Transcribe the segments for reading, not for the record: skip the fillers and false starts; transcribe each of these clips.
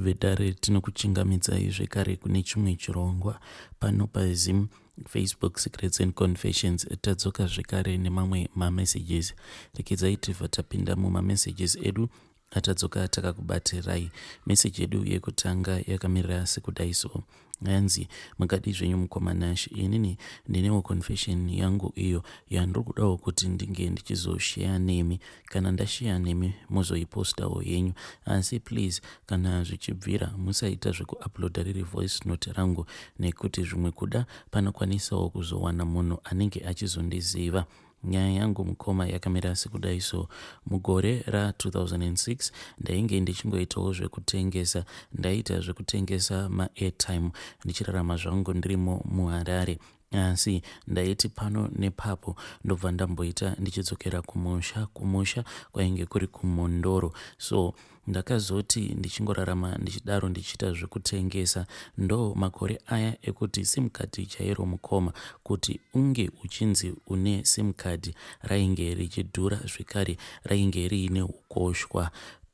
vedare tinokuchingamidzai zvekare kune chimwe chirongwa pano paZim Facebook Secrets and Confessions. Tadzoka zvekare nemamwe mamessages. Rekezai tibva tapinda mumamessages edu atadzoka takakubatirai. Message yedu yekutanga yakamirira sekudai so. Yanzi, mukadi zvenyu mukomanash, inini ndinewo confession yangu iyo yandiri kudawo kuti ndinge ndichizoshare nemi. Kana ndashare nemi muzoipostawo yenyu, asi please kana zvichibvira musaita zvekuuploada riri voice note rangu, nekuti zvimwe kuda panokwanisawo kuzowana munhu anenge achizondiziva. Nyaya yangu mukoma yakamira sekudai so. Mugore ra2006 ndainge ndichingoitawo zvekutengesa. Ndaita zvekutengesa ma-airtime ndichirarama zvangu ndirimo muHarare. Asi ndaiti pano nepapo ndobva ndamboita ndichidzokera kumusha kwainge kuri kuMondoro. So ndakazoti ndichingorarama ndichidaro ndichiita zvekutengesa, ndo makore aya ekuti sim card chairo mukoma, kuti unge uchinzi une sim card rainge richidhura zvekare, rainge riine ukoshwa.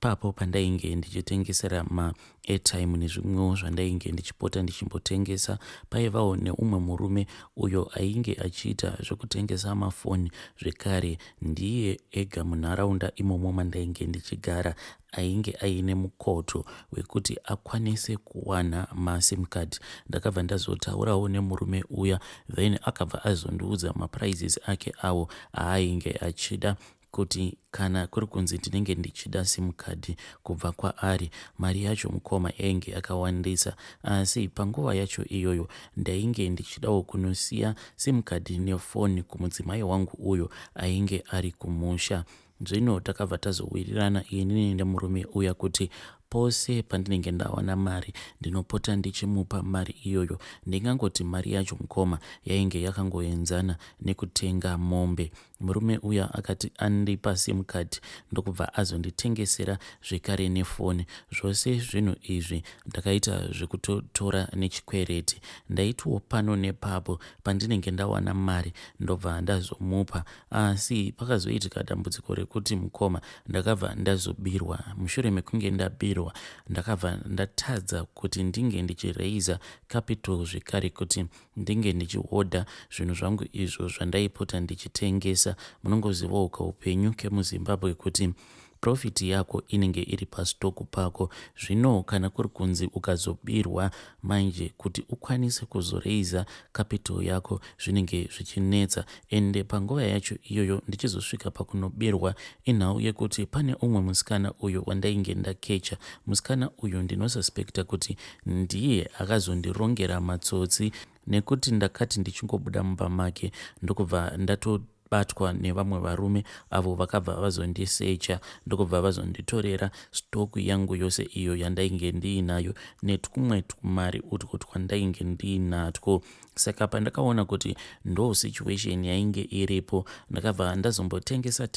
Papo pandainge ndichitengesera ma-airtime nezvimwewo zvandainge ndichipota ndichimbotengesa, paivawo neumwe murume uyo ainge achiita zvekutengesa mafoni zvekare. Ndiye ega munharaunda imomo mandainge ndichigara ainge aine mukoto wekuti akwanise kuwana masim card. Ndakabva ndazotaurawo nemurume uya, then akabva azondiudza maprizes ake awo aainge achida, kuti kana kuri kunzi ndinenge ndichida sim card kubva kwaari. Mari yacho mukoma yainge akawandisa, asi panguva yacho iyoyo ndainge ndichidawo kunosiya sim card nefoni kumudzimai wangu uyo ainge ari kumusha. Zvino takabva tazowirirana inini nemurume uya kuti pose pandinenge ndawana mari ndinopota ndichimupa mari iyoyo. Ndingangoti mari yacho mukoma yainge yakangoenzana nekutenga mombe. Murume uya akati andipa sim card ndokubva azonditengesera zvekare nefoni. Zvose zvinhu izvi ndakaita zvekutotora nechikwereti. Ndaitiwo pano nepapo pandinenge ndawana mari ndobva ndazomupa, asi pakazoitika dambudziko rekuti mukoma ndakabva ndazobirwa. Mushure mekunge ndabirwa ndakabva ndatadza kuti ndinge ndichireiza capital zvekare kuti ndinge ndichihodha zvinhu zvangu izvo zvandaipota ndichitengesa. Munongozivawo kaupenyu kemuZimbabwe kuti profit yako inenge iri pastoku pako. Zvino kana kuri kunzi ukazobirwa manje kuti ukwanise kuzoreiza capital yako zvinenge zvichinetsa. Ende panguva yacho iyoyo ndichizosvika pakunobirwa inhau yekuti pane umwe musikana uyo wandainge ndakecha. Musikana uyu ndinosuspekta kuti ndiye akazondirongera matsotsi, nekuti ndakati ndichingobuda mumba make ndokubva batwa nevamwe varume avo vakabva vazondisecha, ndokubva vazonditorera stoku yangu yose iyo yandainge ndiinayo netwumwe tumari utwo twandainge ndiinatwo. Saka pandakaona kuti ndo situation yainge iripo, ndakabva ndazombotengesa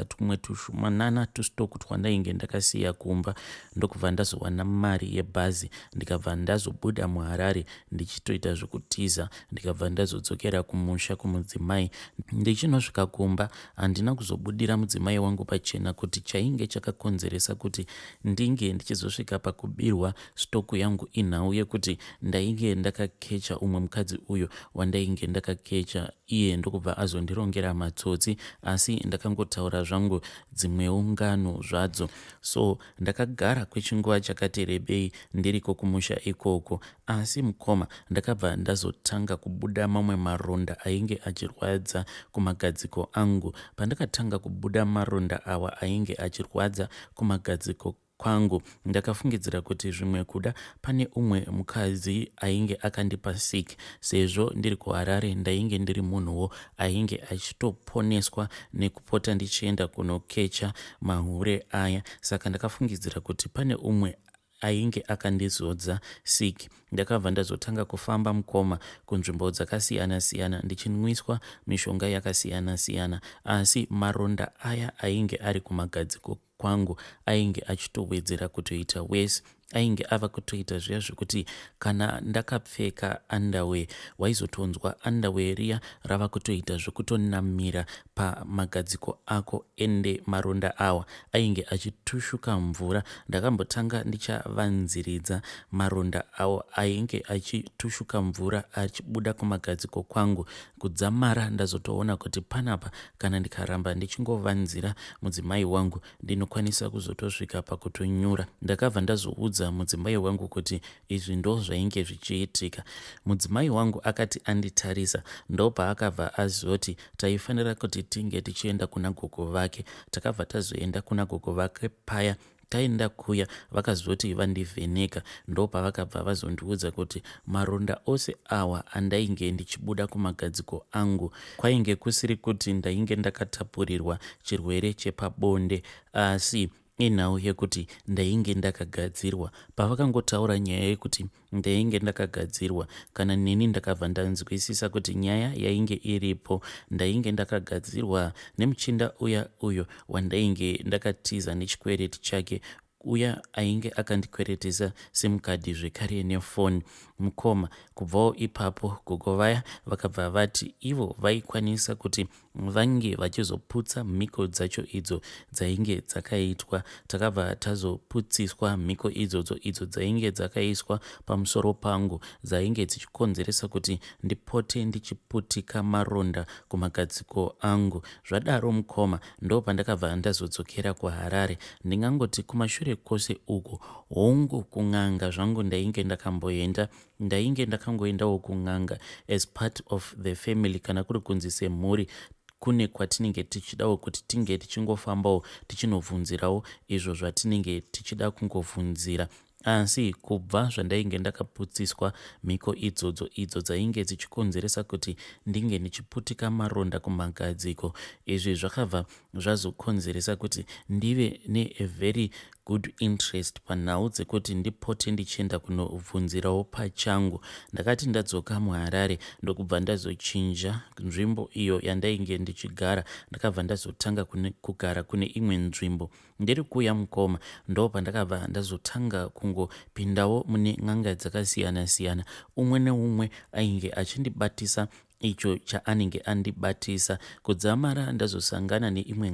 tumwe tushumanana tustoku twandainge ndakasiya kumba, ndokubva ndazowana mari yebhazi ndikabva ndazobuda muHarare ndichitoita zvekutiza. Ndikabva ndazodzokera kumusha kumudzimai. Ndichinosvika kumba handina kuzobudira mudzimai wangu pachena kuti chainge chakakonzeresa kuti ndinge ndichizosvika pakubirwa stoku yangu inhau yekuti ndainge ndakakecha umwe mukadzi uyo wandainge ndakakecha, iye ndokubva azondirongera matsotsi, asi ndakangotaura zvangu dzimwewo ngano zvadzo. So ndakagara kwechinguva chakati rebei ndiriko kumusha ikoko, asi mukoma ndakabva ndazotanga kubuda mamwe maronda ainge achirwadza kumagadziko angu. Pandakatanga kubuda maronda awa ainge achirwadza kumagadziko kwangu, ndakafungidzira kuti zvimwe kuda pane umwe mukadzi ainge akandipa siki. Sezvo ndiri kuHarare ndainge ndiri munhuwo ainge achitoponeswa nekupota ndichienda kunokecha mahure aya. Saka ndakafungidzira kuti pane umwe ainge akandizodza siki. Ndakabva ndazotanga kufamba mukoma kunzvimbo dzakasiyana-siyana ndichinwiswa mishonga yakasiyana-siyana, asi maronda aya ainge ari kumagadziko kwangu ainge achitowedzera kutoita wese. ainge ava kutoita zviya zvekuti kana ndakapfeka underwear waizotonzwa underwear riya rava kutoita zvekutonamira pamagadziko ako, ende maronda awa ainge achitushuka mvura. Ndakambotanga ndichavanziridza maronda awo ainge achitushuka mvura achibuda kumagadziko kwangu. Kudzamara ndazotoona kuti panapa kana ndikaramba ndichingovanzira mudzimai wangu ndinokwanisa kuzotosvika pakutonyura. Ndakabva ndazoudza mudzimai wangu kuti izvi ndo zvainge zvichiitika. Mudzimai wangu akati anditarisa ndopaakabva azoti taifanira kuti tinge tichienda kuna gogo vake. Takabva tazoenda kuna gogo vake paya. Taenda kuya vakazoti vandivheneka, ndopavakabva vazondiudza kuti maronda ose awa andainge ndichibuda kumagadziko angu kwainge kusiri kuti ndainge ndakatapurirwa chirwere chepabonde, asi inhau yekuti ndainge ndakagadzirwa. Pavakangotaura nyaya yekuti ndainge ndakagadzirwa, kana neni ndakabva ndanzwisisa kuti nyaya yainge iripo. Ndainge ndakagadzirwa nemuchinda uyo wandainge ndakatiza nechikwereti chake, uya ainge akandikweretesa simukadhi zvekare nefoni mukoma. Kubvawo ipapo gogo vaya vakabva vati ivo vaikwanisa kuti vange vachizoputsa mhiko dzacho idzo dzainge dzakaitwa. Takabva tazoputsiswa mhiko idzodzo idzo dzainge dzakaiswa pamusoro pangu, dzainge dzichikonzeresa kuti ndipote ndichiputika maronda kumagadziko angu. Zvadaro mukoma ndopandakabva ndazodzokera kuHarare. Ndingangoti kumashure kwose uku hongu kun'anga zvangu ndainge ndakamboenda, ndainge ndakangoendawo kun'anga as part of the family, kana kuri kunzi semhuri kune kwatinenge tichidawo kuti tinge tichingofambawo tichinobvunzirawo izvo zvatinenge tichida kungovhunzira. Asi kubva zvandainge ndakaputsiswa mhiko idzodzo idzo dzainge dzichikonzeresa kuti ndinge ndichiputika maronda kumagadziko, izvi zvakabva zvazokonzeresa kuti ndive ne-very good interest panhau dzekuti ndipote ndichienda kunobvunzirawo pachangu. Ndakati ndadzoka muHarare ndokubva ndazochinja nzvimbo iyo yandainge ndichigara. Ndakabva ndazotanga kugara kune imwe nzvimbo. Ndiri kuya mukoma ndopandakabva ndazotanga kungopindawo mune n'anga dzakasiyana siyana. Umwe neumwe ainge achindibatisa icho chaanenge andibatisa. Kudzamara ndazosangana neimwe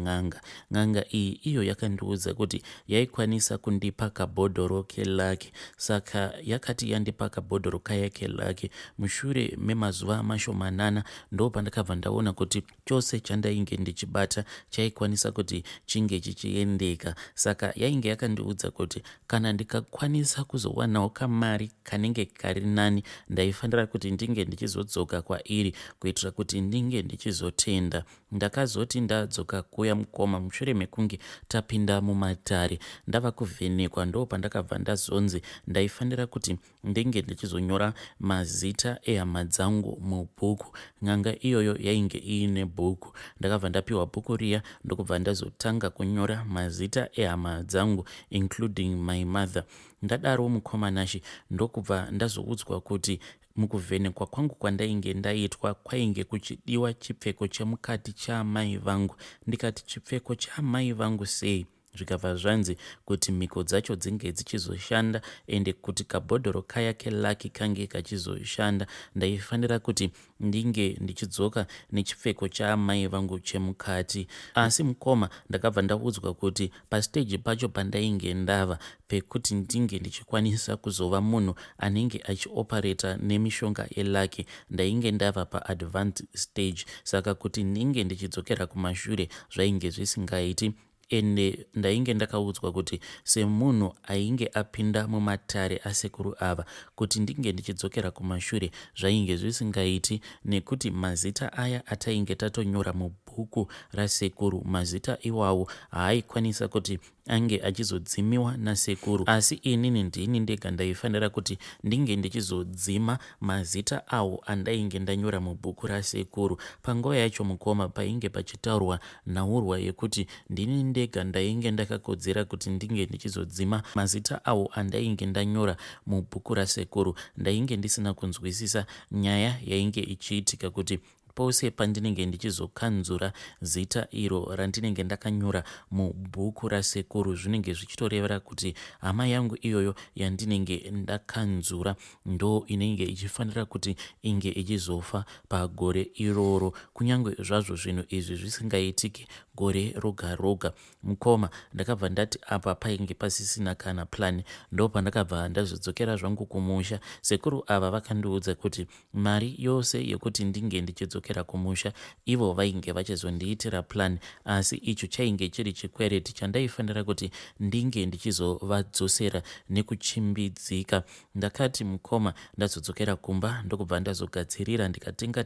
n'anga iyi iyo yakandiudza kuti yaikwanisa kundipa kabhodhoro kelaki. Saka yakati yandipa kabhodhoro kaya kelaki, mushure memazuva mashomanana ndopandakabva ndaona kuti chose chandainge ndichibata chaikwanisa kuti chinge chichiendeka. Saka yainge yakandiudza kuti kana ndikakwanisa kuzowanawo kamari kanenge kari nani, ndaifanira kuti ndinge ndichizodzoka kwairi kuitira kuti ndinge ndichizotenda. Ndakazoti ndadzoka kuya mukoma mushure mekunge tapinda mumatare ndava kuvhenekwa, ndopandakabva ndazonzi ndaifanira kuti ndinge ndichizonyora mazita ehama dzangu mubhuku. N'anga iyoyo yainge iine bhuku. Ndakabva ndapiwa bhuku riya ndokubva ndazotanga kunyora mazita ehama dzangu including my mother. Ndadaro mukoma nashi ndokubva ndazoudzwa kuti mukuvhenekwa kwangu kwandainge ndaitwa kwainge kuchidiwa chipfeko chemukati chaamai vangu. Ndikati chipfeko chaamai vangu sei? Zvikabva zvanzi kuti mhiko dzacho dzinge dzichizoshanda ende kuti kabhodhoro kaya kelaki kange kachizoshanda. Ndaifanira kuti ndinge ndichidzoka nechipfeko chaamai vangu chemukati. Asi mukoma ndakabva ndaudzwa kuti pastage pacho pandainge ndava pekuti ndinge ndichikwanisa kuzova munhu anenge achioperata nemishonga elaki, ndainge ndava paadvanced stage. Saka kuti ndinge ndichidzokera kumashure zvainge zvisingaiti. Ende ndainge ndakaudzwa kuti semunhu ainge apinda mumatare asekuru ava kuti ndinge ndichidzokera kumashure zvainge zvisingaiti, nekuti mazita aya atainge tatonyora mubhuku rasekuru, mazita iwawo haaikwanisa kuti ange achizodzimiwa nasekuru. Asi inini ndini ndega ndaifanira kuti ndinge ndichizodzima mazita awo andainge ndanyora mubhuku rasekuru. Panguva yacho mukoma painge pachitaurwa nhaurwa yekuti ndini ndega ndainge ndakakodzera kuti ndinge ndichizodzima mazita awo andainge ndanyora mubhuku rasekuru, ndainge ndisina kunzwisisa nyaya yainge ichiitika kuti pose pandinenge ndichizokanzura zita iro randinenge ndakanyora mubhuku rasekuru zvinenge zvichitorevera kuti hama yangu iyoyo yandinenge ndakanzura ndo inenge ichifanira kuti inge ichizofa pagore iroro, kunyange zvazvo zvinhu izvi zvisingaitiki gore roga roga. Mukoma, ndakabva ndati apa painge pasisina kana plani, ndo pandakabva ndazodzokera zvangu kumusha. Sekuru ava vakandiudza kuti mari yose yekuti ndinge ndichidzokera kumusha ivo vainge vachizondiitira plani, asi icho chainge chiri chikwereti chandaifanira kuti ndinge ndichizovadzosera nekuchimbidzika. Ndakati mukoma, ndazodzokera kumba ndokubva ndazogadzirira ndikatenga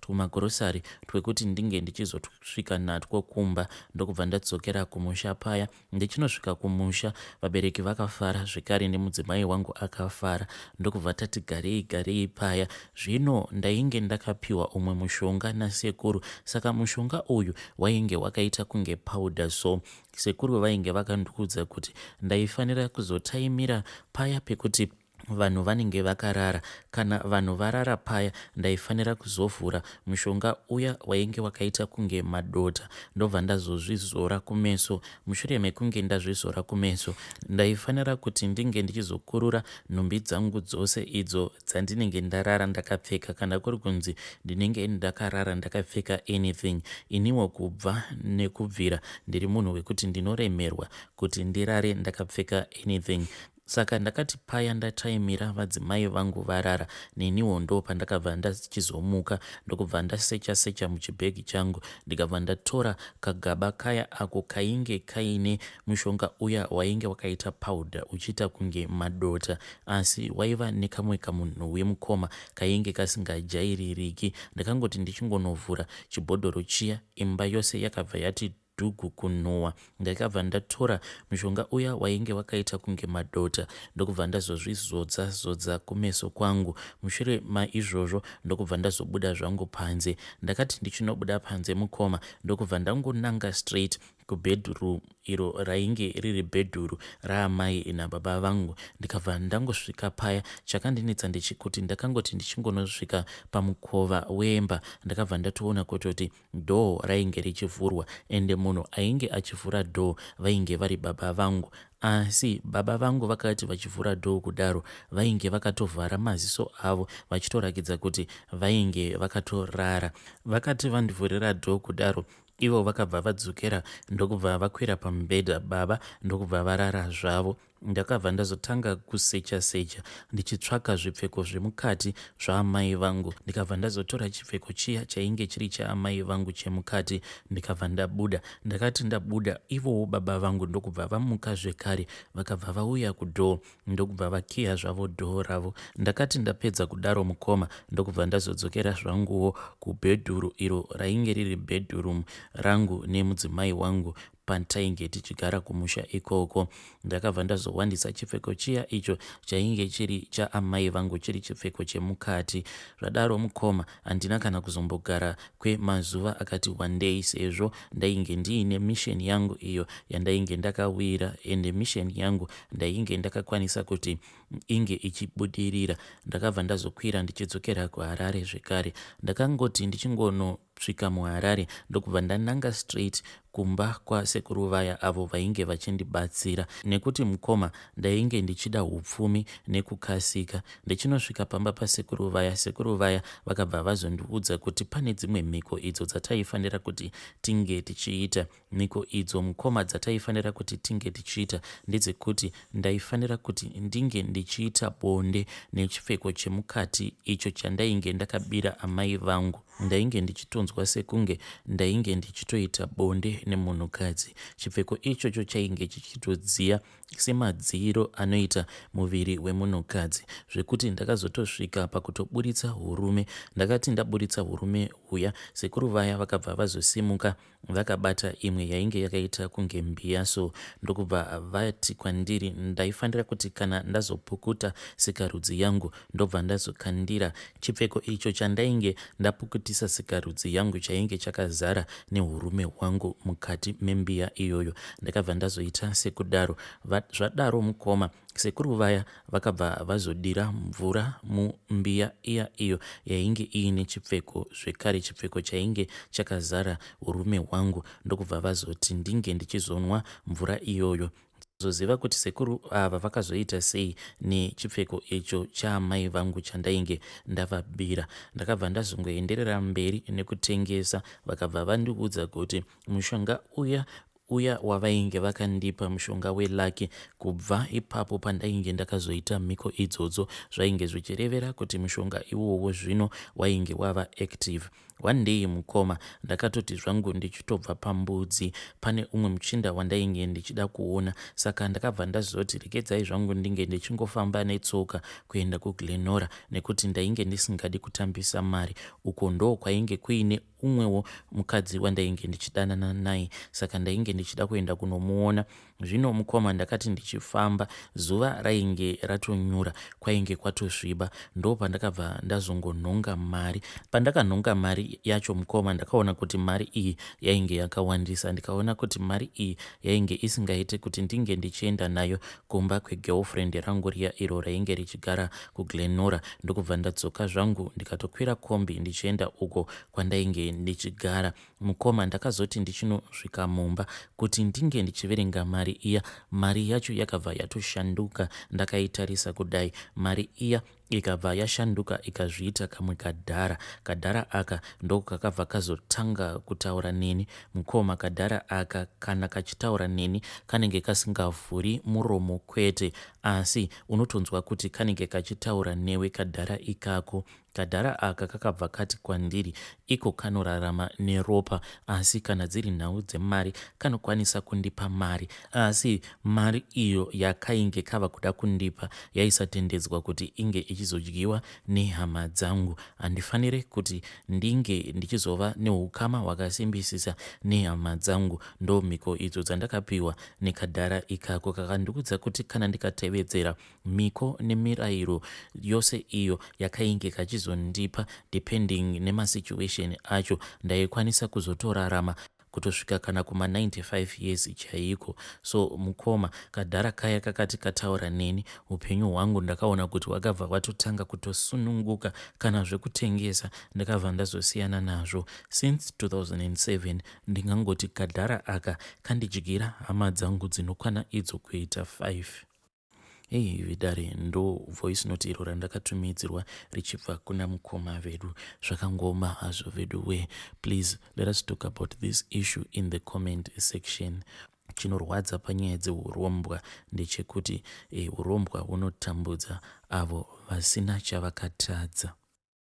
tumagorosari twekuti ndinge ndichizosvika natwo kumba ndokubva ndadzokera kumusha paya. Ndichinosvika kumusha vabereki vakafara zvekare nemudzimai wangu akafara, ndokubva tati garei paya. Zvino ndainge ndakapiwa umwe mushonga nasekuru, saka mushonga uyu wainge wakaita kunge powder, so sekuru vainge vakandiudza kuti ndaifanira kuzotaimira paya pekuti vanhu vanenge vakarara. Kana vanhu varara paya ndaifanira kuzovhura mushonga uya wainge wakaita kunge madota ndobva ndazozvizora kumeso. Mushure mekunge ndazvizora kumeso ndaifanira kuti ndinge ndichizokurura nhumbi dzangu dzose idzo dzandinenge ndarara ndakapfeka, kana kuri kunzi ndinenge ndakarara ndakapfeka anything. Iniwo kubva nekubvira ndiri munhu wekuti ndinoremerwa kuti ndirare ndakapfeka anything. Saka ndakati paya ndataimira vadzimai vangu varara, neniwo ndo pandakabva ndachizomuka ndokubva ndasecha muchibhegi changu ndikabva ndatora kagaba kaya ako kainge kaine mushonga uya wainge wakaita powder uchiita kunge madota, asi waiva nekamwe kamunhu wemukoma kainge kasingajaiririki. Ndakangoti ndichingonovhura chibhodhoro chiya, imba yose yakabva yati dhugu kunhuhwa. Ndakabva ndatora mushonga uya wainge wakaita kunge madota ndokubva ndazozvizodza kumeso kwangu. Mushure maizvozvo ndokubva ndazobuda zvangu panze. Ndakati ndichinobuda panze mukoma ndokubva ndangonanga straight kubhedhuru iro rainge riri bhedhuru raamai nababa vangu. Ndikabva ndangosvika paya, chakandinetsa ndechikuti ndakangoti ndichingonosvika pamukova wemba ndakabva ndatoona kutoti dhoo rainge richivhurwa, ende munhu ainge achivhura dhoo vainge vari baba vangu. Asi baba vangu vakati vachivhura dhoo kudaro vainge vakatovhara maziso avo vachitorakidza kuti vainge vakatorara. Vakati vandivhurira dhoo kudaro ivo vakabva vadzokera ndokubva vakwira pamubhedha baba ndokubva varara zvavo. Ndakabva ndazotanga kusecha ndichitsvaka zvipfeko zvemukati zvaamai vangu. Ndikabva ndazotora chipfeko chiya chainge chiri chaamai vangu chemukati ndikabva ndabuda. Ndakati ndabuda ivowo baba vangu ndokubva vamuka zvekare vakabva vauya kudhoo ndokubva vakiya zvavo dhoo ravo. Ndakati ndapedza kudaro mukoma ndokubva ndazodzokera zvanguwo kubhedhuru iro rainge riri bhedhurumu rangu nemudzimai wangu patainge tichigara kumusha ikoko. Ndakabva ndazowandisa chipfeko chiya icho chainge chiri chaamai vangu chiri chipfeko chemukati. Zvadaro mukoma handina kana kuzombogara kwemazuva akati wandei, sezvo ndainge ndiine misheni yangu iyo yandainge ndakawira, ende misheni yangu ndainge ndakakwanisa kuti inge ichibudirira. Ndakabva ndazokwira ndichidzokera kuHarare zvekare. Ndakangoti ndichingonosvika muHarare ndokubva ndananga straight kumba kwasekuru vaya avo vainge vachindibatsira, nekuti mukoma ndainge ndichida upfumi nekukasika. Ndichinosvika pamba pasekuru vaya vakabva vazondiudza kuti pane dzimwe mhiko idzo dzataifanira kuti tinge tichiita. Mhiko idzo mukoma dzataifanira kuti tinge tichiita ndedzekuti ndaifanira kuti ndinge ndichiita bonde nechipfeko chemukati icho chandainge ndakabira amai vangu. Ndainge ndichitonzwa sekunge ndainge ndichitoita bonde nemunhukadzi. Chipfeko ichocho chainge chichitodziya semadziro anoita muviri wemunhukadzi, zvekuti ndakazotosvika pakutoburitsa hurume. Ndakati ndaburitsa hurume huya, sekuru vaya vakabva vazosimuka vakabata imwe yainge yakaita kunge mbiya, so ndokubva vati kwandiri ndaifanira kuti kana ndazopukuta sikarudzi yangu ndobva ndazokandira chipfeko icho chandainge ndapukutisa sikarudzi yangu chainge chakazara nehurume hwangu mukati membiya iyoyo. Ndakabva ndazoita sekudaro. Zvadaro mukoma, sekuru vaya vakabva vazodira mvura mumbiya iya iyo yainge iine chipfeko, zvekare chipfeko chainge chakazara urume hwangu, ndokubva vazoti ndinge ndichizonwa mvura iyoyo. Zoziva kuti sekuru ava vakazoita sei nechipfeko icho chaamai vangu chandainge ndavabira. Ndakabva ndazongoenderera mberi nekutengesa, vakabva vandiudza kuti mushonga uya wavainge vakandipa, mushonga welaki, kubva ipapo pandainge ndakazoita mhiko idzodzo zvainge zvichirevera kuti mushonga iwowo zvino wainge wava active. One day mukoma, ndakatoti zvangu ndichitobva pambudzi, pane umwe muchinda wandainge ndichida kuona, saka ndakabva ndazoti rekedzai zvangu ndinge ndichingofamba netsoka kuenda kuGlenora, nekuti ndainge ndisingadi kutambisa mari. Uko ndo kwainge kuine umwewo mukadzi wandainge ndichidanana naye, saka ndainge ndichida kuenda kunomuona. Zvino mukoma, ndakati ndichifamba, zuva rainge ratonyura, kwainge kwatosviba, ndo pandakabva ndazongonhonga mari. Pandakanhonga mari yacho mukoma, ndakaona kuti mari iyi yainge yakawandisa. Ndikaona kuti mari iyi yainge isingaite kuti ndinge ndichienda nayo kumba kwegirlfriend rangu riya iro rainge richigara kuGlenora. Ndokubva ndadzoka zvangu ndikatokwira kombi ndichienda uko kwandainge ndichigara. Mukoma, ndakazoti ndichinosvika mumba kuti ndinge ndichiverenga mari iya, mari yacho yakabva yatoshanduka. Ndakaitarisa kudai, mari iya ikabva yashanduka ikazviita kamwe kadhara. Kadhara aka ndo kakabva kazotanga kutaura neni. Mukoma, kadhara aka kana kachitaura neni kanenge kasingavhuri muromo kwete, asi unotonzwa kuti kanenge kachitaura newe kadhara ikako. Kadhara aka kakabva kati kwandiri, iko kanorarama neropa, asi kana dziri nhau dzemari kanokwanisa kundipa mari, asi mari iyo yakainge kava kuda kundipa yaisatendedzwa kuti inge ichizodyiwa nehama dzangu. Handifanire kuti ndinge ndichizova neukama hwakasimbisisa nehama dzangu. Ndo mhiko idzo dzandakapiwa nekadhara ikako, kakandiudza kuti kana ndikatevedzera mhiko nemirayiro yose iyo yakainge kachizondipa depending nemasituation acho, ndaikwanisa kuzotorarama kutosvika kana kuma95 years chaiko. So mukoma, kadhara kaya kakati kataura neni, upenyu hwangu ndakaona kuti hwakabva watotanga kutosununguka, kana zvekutengesa ndakabva ndazosiyana nazvo. Since 2007 ndingangoti kadhara aka kandidyira hama dzangu dzinokwana idzo kuita 5. Hey vidare, ndo voice note iro randakatumidzirwa richibva kuna mukoma vedu. Zvakangoma hazvo vedu we. Please let us talk about this issue in the comment section. Chinorwadza panyaya dzeurombwa ndechekuti urombwa hunotambudza avo vasina chavakatadza.